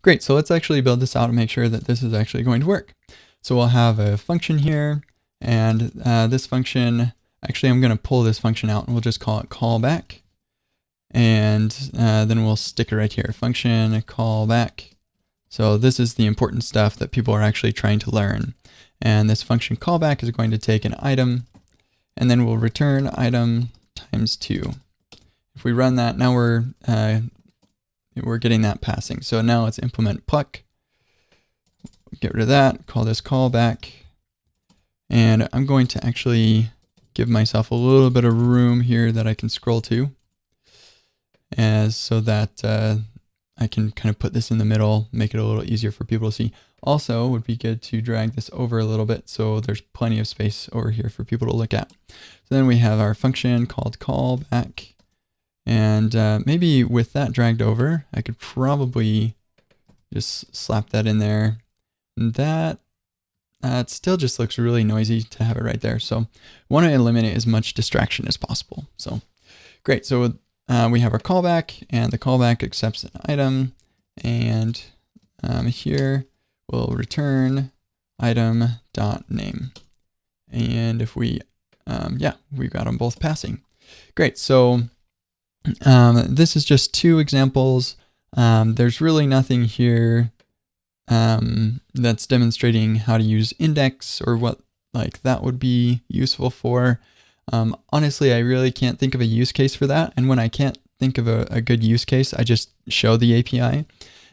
Great, so let's actually build this out and make sure that this is actually going to work. So we'll have a function here, and this function, actually I'm going to pull this function out and we'll just call it callback. And then we'll stick it right here, function callback. So this is the important stuff that people are actually trying to learn. And this function callback is going to take an item, and then we'll return item times 2. If we run that, now we're getting that passing. So now let's implement pluck. Get rid of that, call this callback. And I'm going to actually give myself a little bit of room here that I can scroll to, so that I can kind of put this in the middle, make it a little easier for people to see. Also, it would be good to drag this over a little bit so there's plenty of space over here for people to look at. So then we have our function called callback. And maybe with that dragged over, I could probably just slap that in there. And that it still just looks really noisy to have it right there. So I want to eliminate as much distraction as possible. So great. So we have our callback, and the callback accepts an item. And here we'll return item.name. And if we, we got them both passing. Great. So this is just 2 examples. There's really nothing here that's demonstrating how to use index or what that would be useful for. Honestly, I really can't think of a use case for that. And when I can't think of a good use case, I just show the API.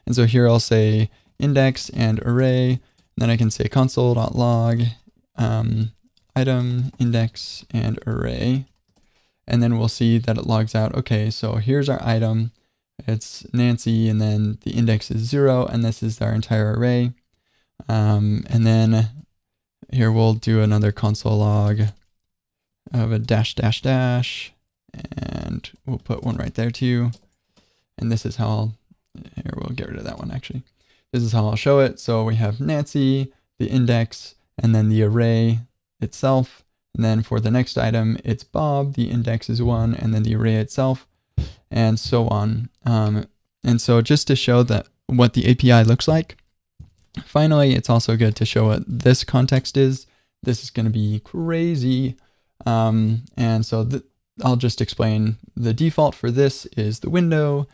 And so here I'll say index and array, and then I can say console.log item index and array. And then we'll see that it logs out, okay, so here's our item. It's Nancy, and then the index is 0, and this is our entire array. And then here we'll do another console log of a dash, and we'll put one right there too. And this is how here we'll get rid of that one actually. This is how I'll show it. So we have Nancy, the index, and then the array itself. And then for the next item, it's Bob, the index is 1, and then the array itself, and so on. And so just to show that what the API looks like, finally, it's also good to show what this context is. This is going to be crazy. And so I'll just explain the default for this is the window,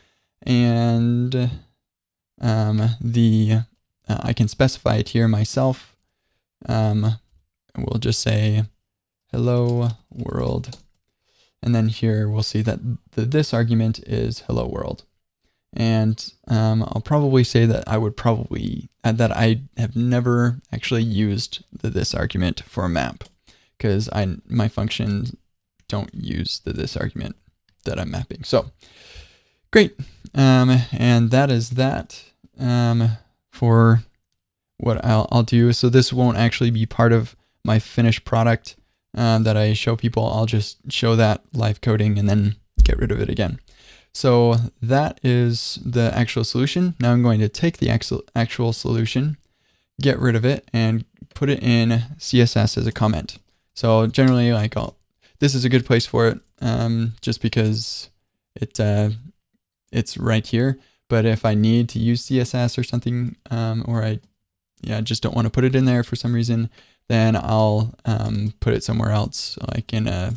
and I can specify it here myself. We'll just say hello world. And then here we'll see that this argument is hello world. And I'll probably say that I would probably add that I have never actually used this argument for a map, because my functions don't use this argument that I'm mapping. So great. And that is that for what I'll do. So this won't actually be part of my finished product that I show people. I'll just show that live coding and then get rid of it again. So that is the actual solution. Now I'm going to take the actual solution, get rid of it, and put it in CSS as a comment. So generally, this is a good place for it, just because it's right here. But if I need to use CSS or something, or I just don't want to put it in there for some reason, then I'll put it somewhere else, like in a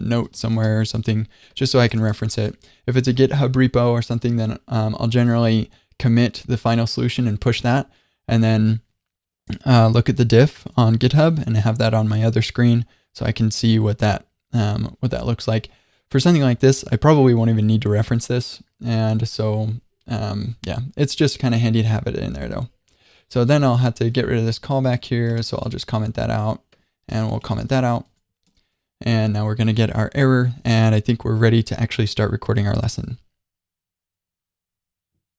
note somewhere or something, just so I can reference it. If it's a GitHub repo or something, then I'll generally commit the final solution and push that, and then look at the diff on GitHub and have that on my other screen so I can see what that looks like. For something like this, I probably won't even need to reference this, and so it's just kind of handy to have it in there though. So then I'll have to get rid of this callback here, so I'll just comment that out, and we'll comment that out. And now we're going to get our error, and I think we're ready to actually start recording our lesson.